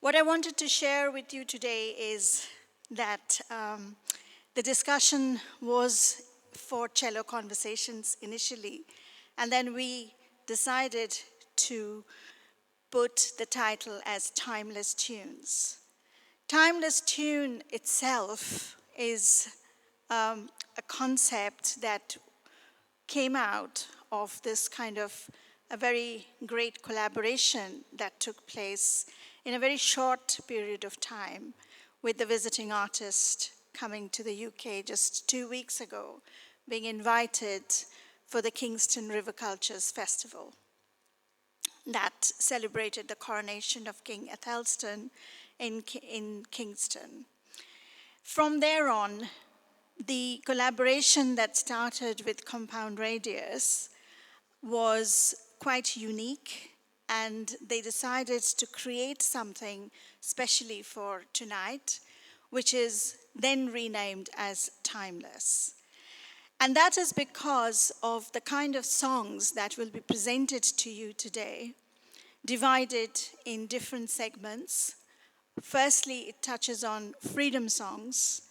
What I wanted to share with you today is that the discussion was for cello conversations initially, and then we decided to put the title as Timeless Tunes. Timeless tune itself is a concept that came out of this kind of a very great collaboration that took place in a very short period of time with the visiting artist coming to the UK just 2 weeks ago, being invited for the Kingston River Cultures Festival that celebrated the coronation of King Athelstan in Kingston. From there on, the collaboration that started with Compound Radius was quite unique, and they decided to create something specially for tonight, which is then renamed as Timeless. And that is because of the kind of songs that will be presented to you today, divided in different segments. Firstly, it touches on freedom songs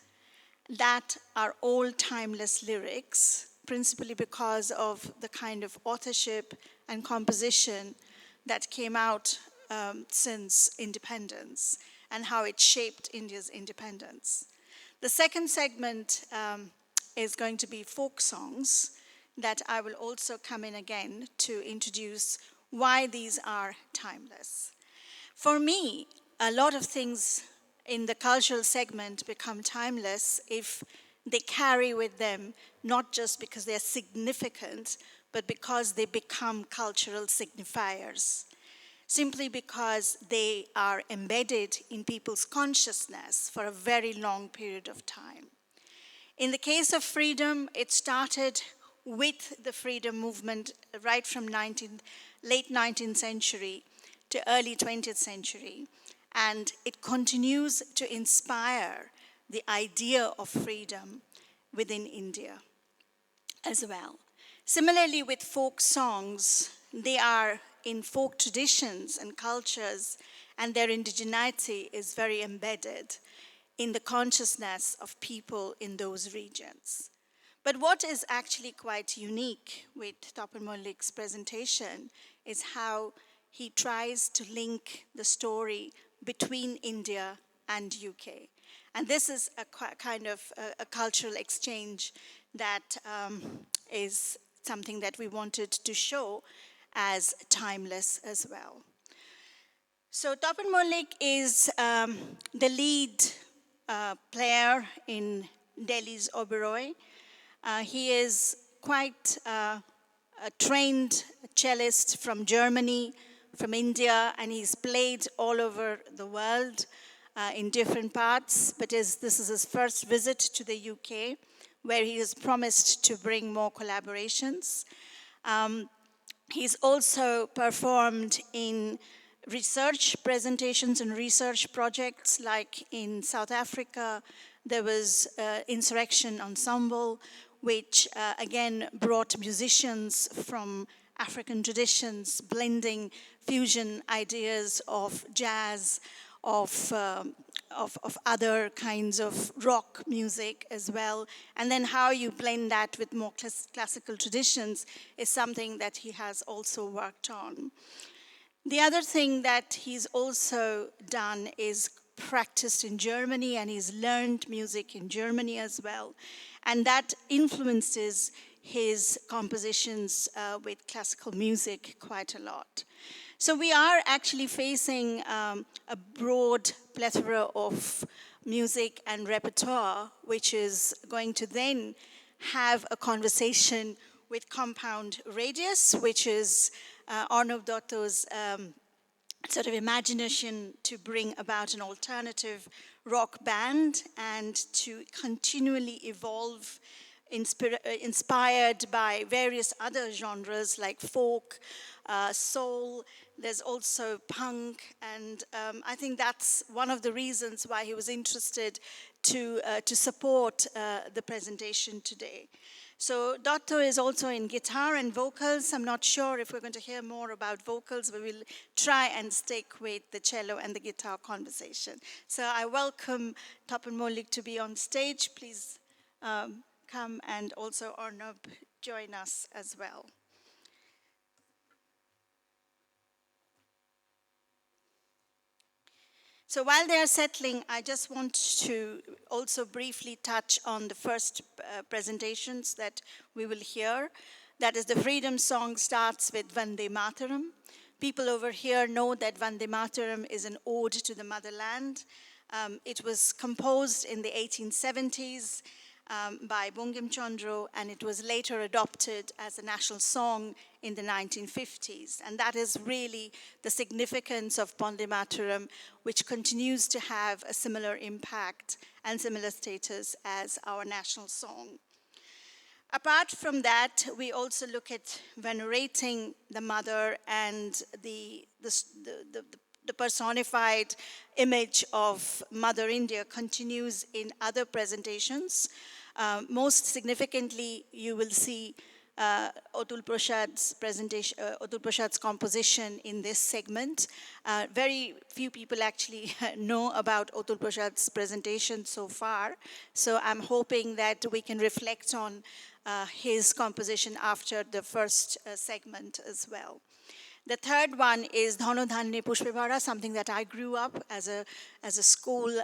that are all timeless lyrics, principally because of the kind of authorship and composition that came out since independence and how it shaped India's independence. The second segment is going to be folk songs that I will also come in again to introduce why these are timeless. For me, a lot of things in the cultural segment become timeless if they carry with them, not just because they're significant, but because they become cultural signifiers, simply because they are embedded in people's consciousness for a very long period of time. In the case of freedom, it started with the freedom movement right from late 19th century to early 20th century. And it continues to inspire the idea of freedom within India as well. Similarly, with folk songs, they are in folk traditions and cultures, and their indigeneity is very embedded in the consciousness of people in those regions. But what is actually quite unique with Tapan Mullick's presentation is how he tries to link the story between India and UK. And this is a kind of a cultural exchange that is something that we wanted to show as timeless as well. So Tapan Mullick is the lead player in Delhi's Oberoi. He is quite a trained cellist from Germany, from India, and he's played all over the world in different parts, but this is his first visit to the UK, where he has promised to bring more collaborations. He's also performed in research presentations and research projects, like in South Africa, there was Insurrection Ensemble, which again brought musicians from African traditions, blending fusion ideas of jazz, of other kinds of rock music as well. And then how you blend that with more classical traditions is something that he has also worked on. The other thing that he's also done is practiced in Germany, and he's learned music in Germany as well. And that influences his compositions with classical music quite a lot. So we are actually facing a broad plethora of music and repertoire, which is going to then have a conversation with Compound Radius, which is Arnav Dotto's sort of imagination to bring about an alternative rock band and to continually evolve, inspired by various other genres like folk, soul. There's also punk, and I think that's one of the reasons why he was interested to support the presentation today. So Dotto is also in guitar and vocals. I'm not sure if we're going to hear more about vocals, but we'll try and stick with the cello and the guitar conversation. So I welcome Tapan Mullick to be on stage. Please come, and also Arnab join us as well. So while they are settling, I just want to also briefly touch on the first presentations that we will hear. That is, the Freedom Song starts with Vande Mataram. People over here know that Vande Mataram is an ode to the motherland. It was composed in the 1870s by Bungim Chandra, and it was later adopted as a national song in the 1950s. And that is really the significance of Vande Mataram, which continues to have a similar impact and similar status as our national song. Apart from that, we also look at venerating the mother and the personified image of Mother India continues in other presentations. Most significantly, you will see Atul Prasad's presentation, Atul Prasad's composition in this segment. Very few people actually know about Atul Prasad's presentation so far. So I'm hoping that we can reflect on his composition after the first segment as well. The third one is Dhano Dhanne Pushpebhara, something that I grew up as a school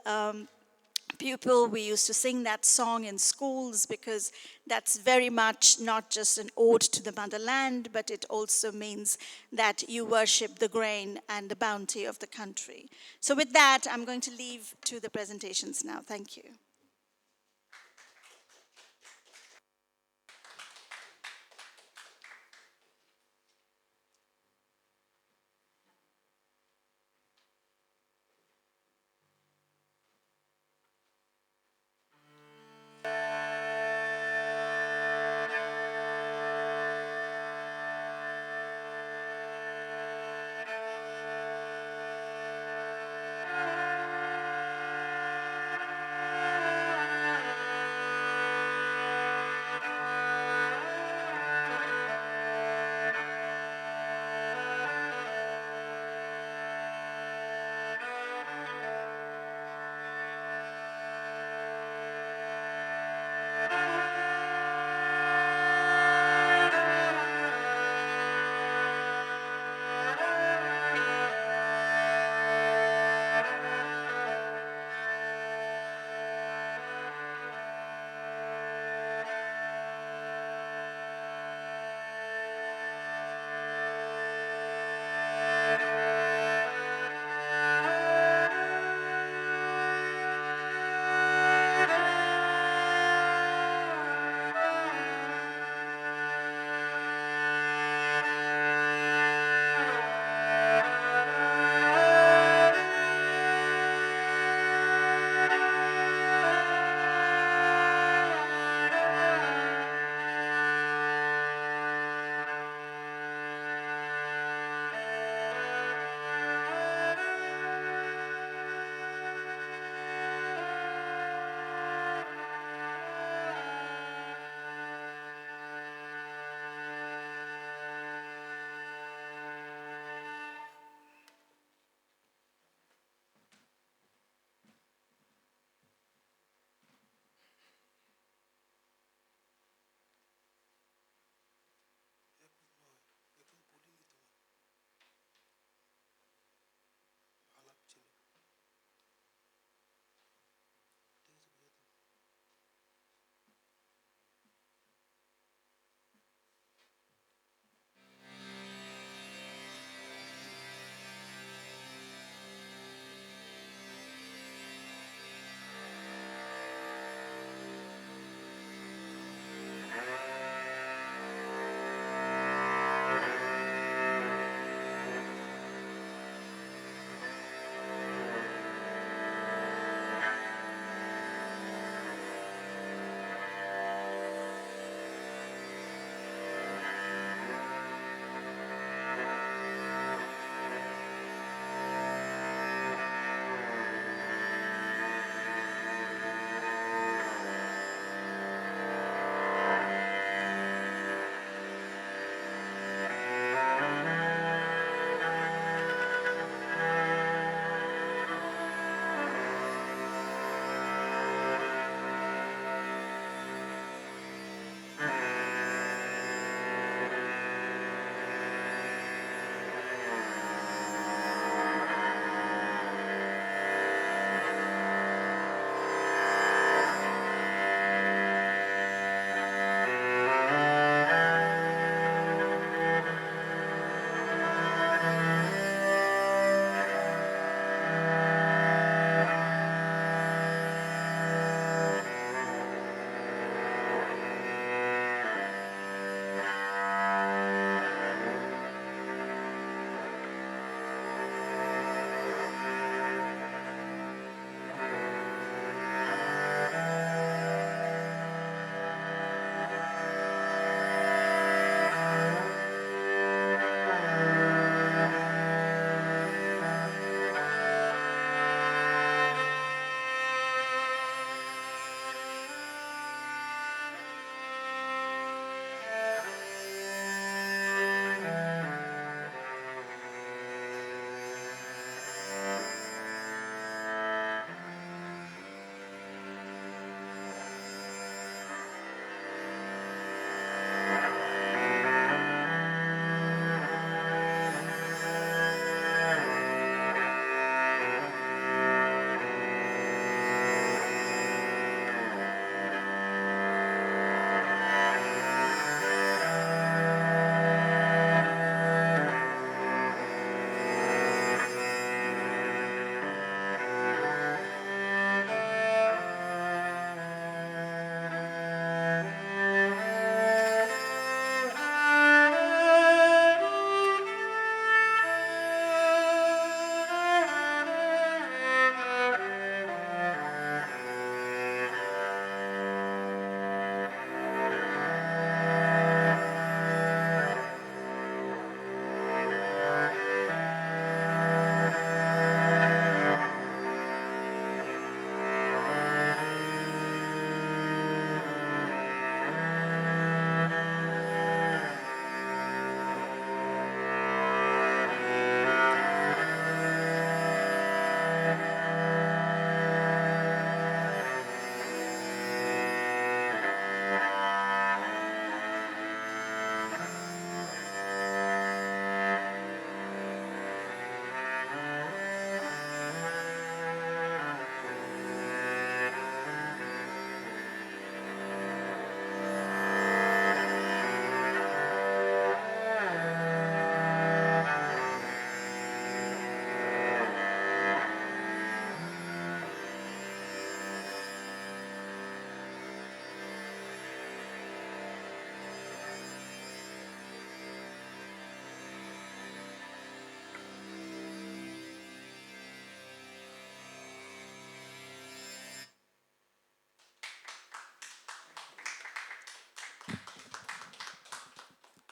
pupil. We used to sing that song in schools because that's very much not just an ode to the motherland, but it also means that you worship the grain and the bounty of the country. So with that, I'm going to leave to the presentations now. Thank you.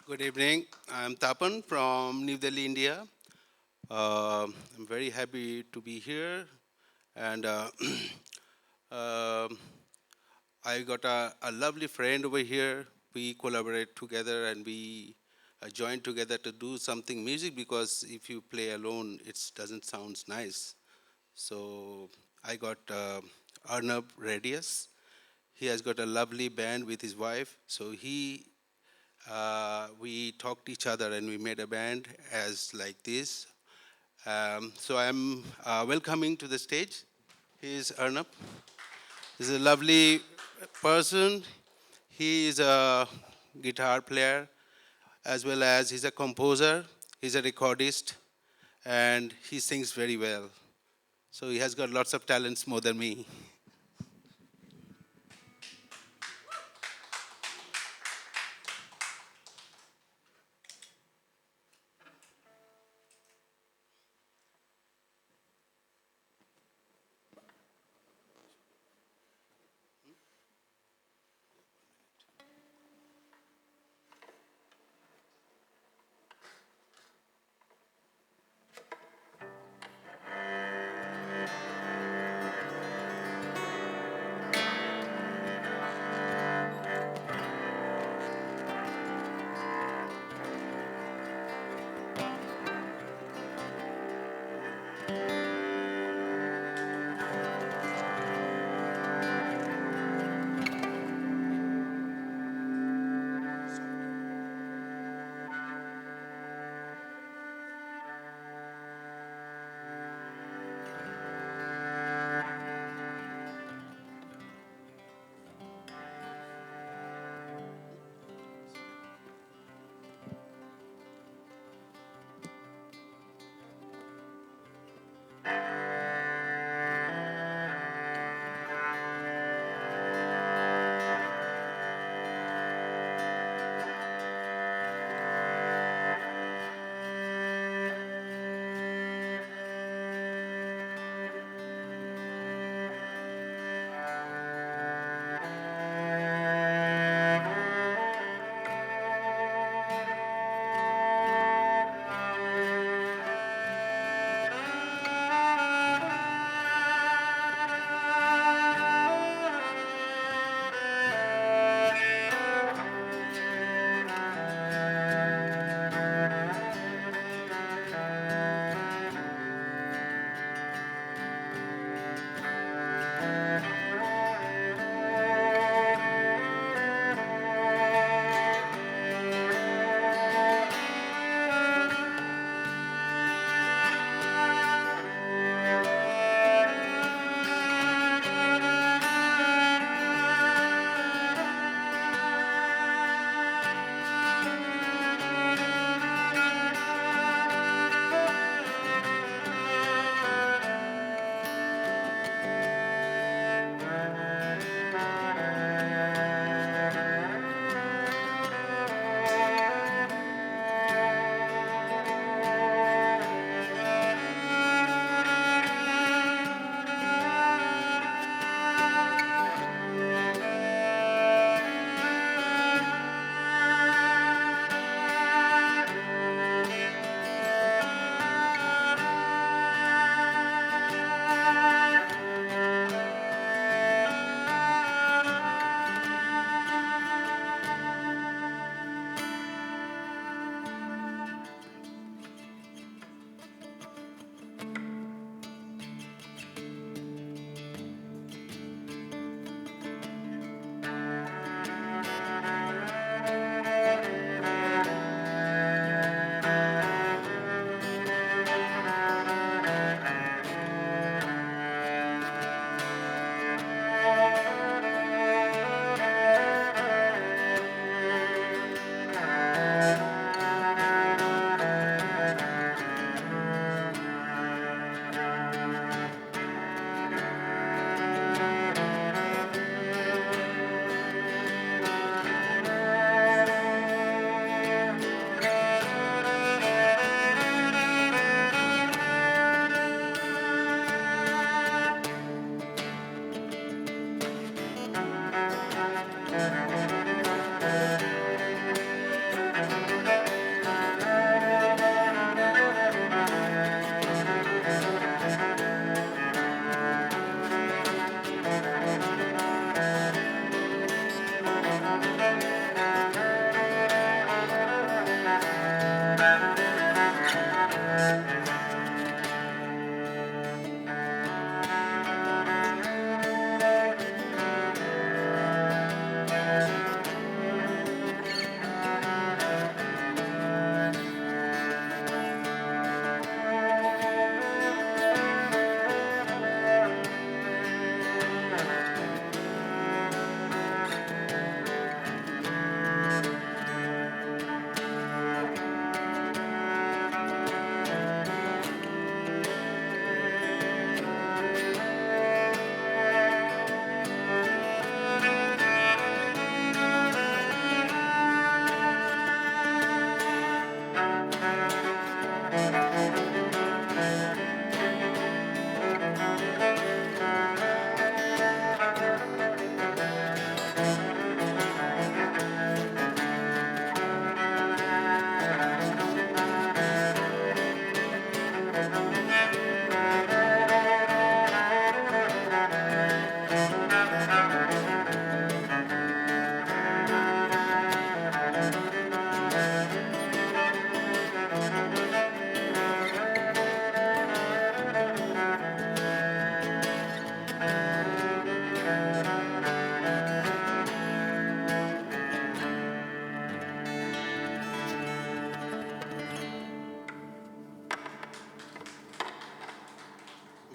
Good evening. I'm Tapan from New Delhi, India. I'm very happy to be here, and um I got a lovely friend over here. We collaborate together and we join together to do something music because if you play alone, it doesn't sound nice. So I got Arnab Radius. He has got a lovely band with his wife. So we talked each other and we made a band as like this. So I'm welcoming to the stage. He's Arnab. He's a lovely person. He is a guitar player as well as he's a composer. He's a recordist and he sings very well. So he has got lots of talents more than me.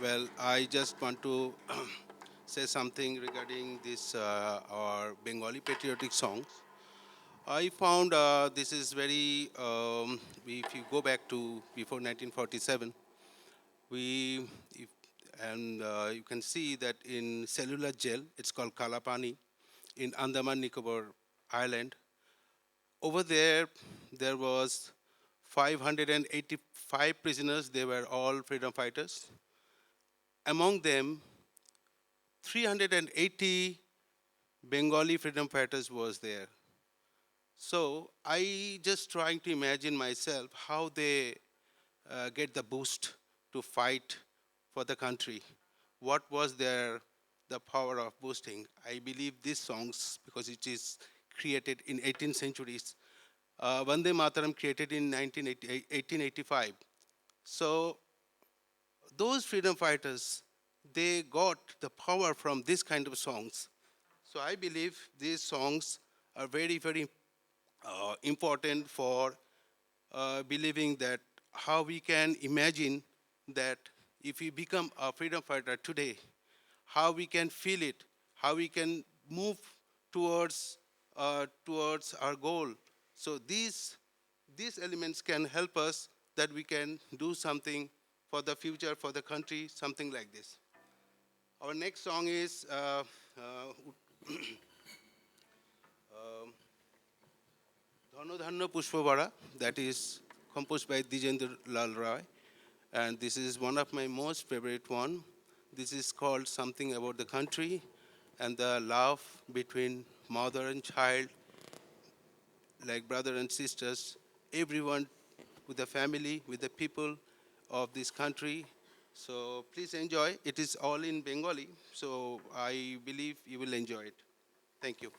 Well, I just want to say something regarding this our Bengali patriotic songs. I found this is very. If you go back to before 1947, we if, and you can see that in cellular jail, it's called Kalapani in Andaman Nicobar Island. Over there, there was 585 prisoners. They were all freedom fighters. Among them, 380 Bengali freedom fighters was there. So I just trying to imagine myself how they get the boost to fight for the country. What was their the power of boosting? I believe these songs, because it is created in 18th centuries. Vande Mataram created in 1885. So those freedom fighters, they got the power from this kind of songs. So I believe these songs are very, very important for believing that how we can imagine that if we become a freedom fighter today, how we can feel it, how we can move towards our goal. So these elements can help us that we can do something for the future, for the country, something like this. Our next song is Dhano Dhanno Pushpavara, that is composed by Dijendra Lal Rai, and this is one of my most favorite one. This is called Something About the Country and the love between mother and child, like brother and sisters, everyone with the family, with the people of this country. So please enjoy. It is all in Bengali, so I believe you will enjoy it. Thank you.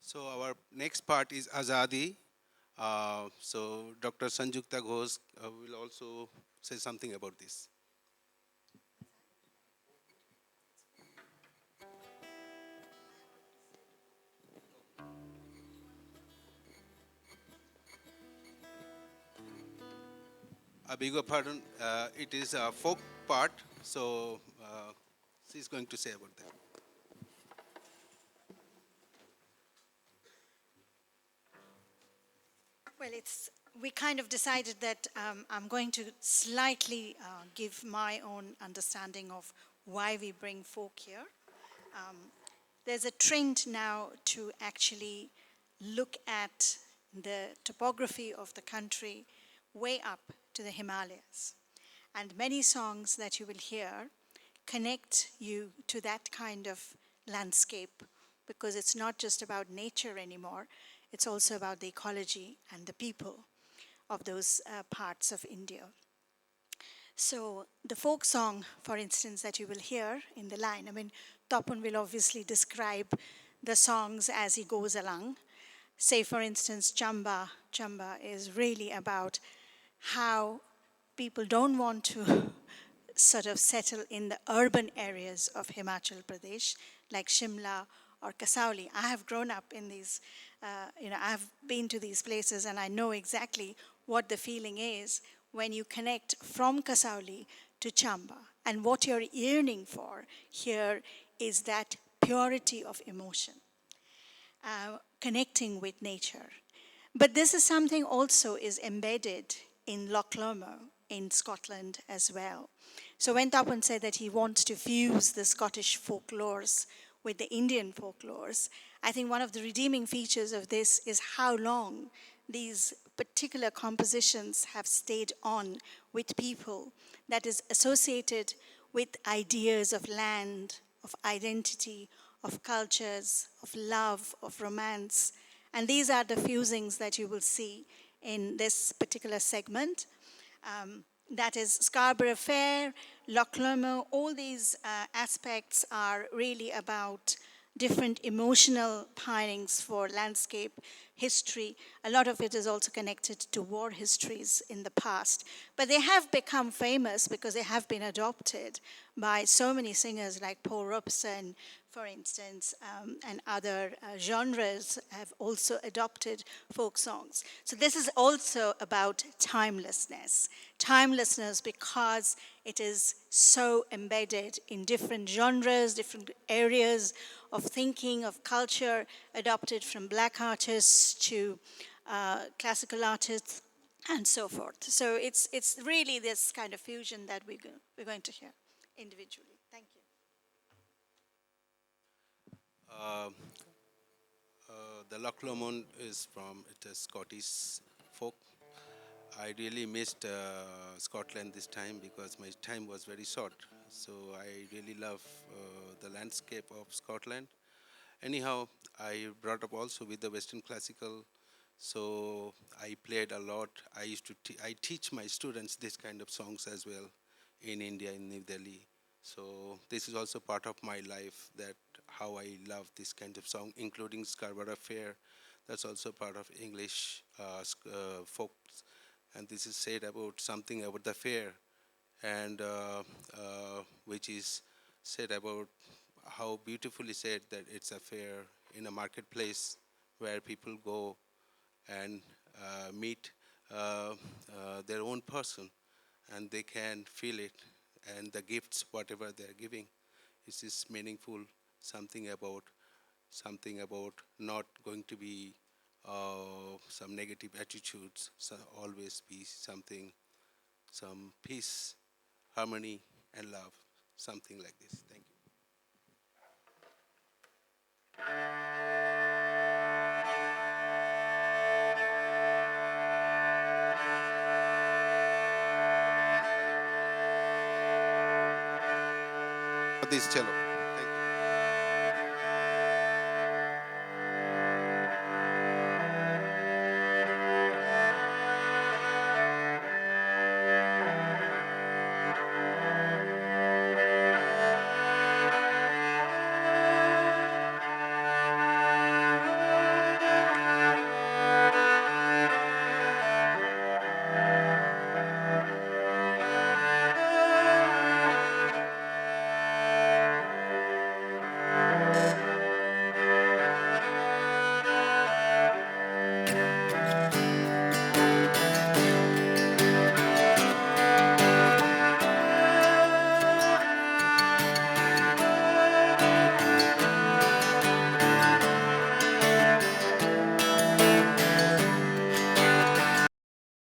So our next part is Azadi. So Dr. Sanjukta Ghosh will also say something about this. I beg your pardon. It is a folk part, so she's going to say about that. Well, we kind of decided that I'm going to slightly give my own understanding of why we bring folk here. Um, there's a trend now to actually look at the topography of the country way up to the Himalayas. And many songs that you will hear connect you to that kind of landscape because it's not just about nature anymore, it's also about the ecology and the people of those parts of India. So the folk song, for instance, that you will hear in the line, I mean, Tapan will obviously describe the songs as he goes along. Say, for instance, Chamba. Chamba is really about how people don't want to sort of settle in the urban areas of Himachal Pradesh, like Shimla or Kasauli. I have grown up in these, I have been to these places and I know exactly what the feeling is when you connect from Kasauli to Chamba. And what you're yearning for here is that purity of emotion, connecting with nature. But this is something also is embedded in Loch Lomond in Scotland as well. So when Tapan said that he wants to fuse the Scottish folklores with the Indian folklores, I think one of the redeeming features of this is how long these particular compositions have stayed on with people that is associated with ideas of land, of identity, of cultures, of love, of romance. And these are the fusings that you will see in this particular segment. That is Scarborough Fair, Loch Lomond, all these aspects are really about different emotional pinings for landscape history. A lot of it is also connected to war histories in the past. But they have become famous because they have been adopted by so many singers like Paul Robeson, for instance, and other genres have also adopted folk songs. So this is also about timelessness. Timelessness because it is so embedded in different genres, different areas of thinking, of culture, adopted from black artists to classical artists and so forth. So it's really this kind of fusion that we're going to hear individually. Thank you. Uh, the Loch Lomond is from it is Scottish folk. I really missed Scotland this time because my time was very short. So I really love the landscape of Scotland. Anyhow, I brought up also with the Western classical, so I played a lot. I teach my students this kind of songs as well in India, in New Delhi. So this is also part of my life, that how I love this kind of song, including Scarborough Fair. That's also part of English folk, and this is said about something about the fair, and which is said about how beautifully said that it's a fair in a marketplace where people go and meet their own person, and they can feel it, and the gifts whatever they're giving is meaningful, something about not going to be some negative attitudes, so always be something, some peace, harmony, and love, something like this. Thank you. This cello.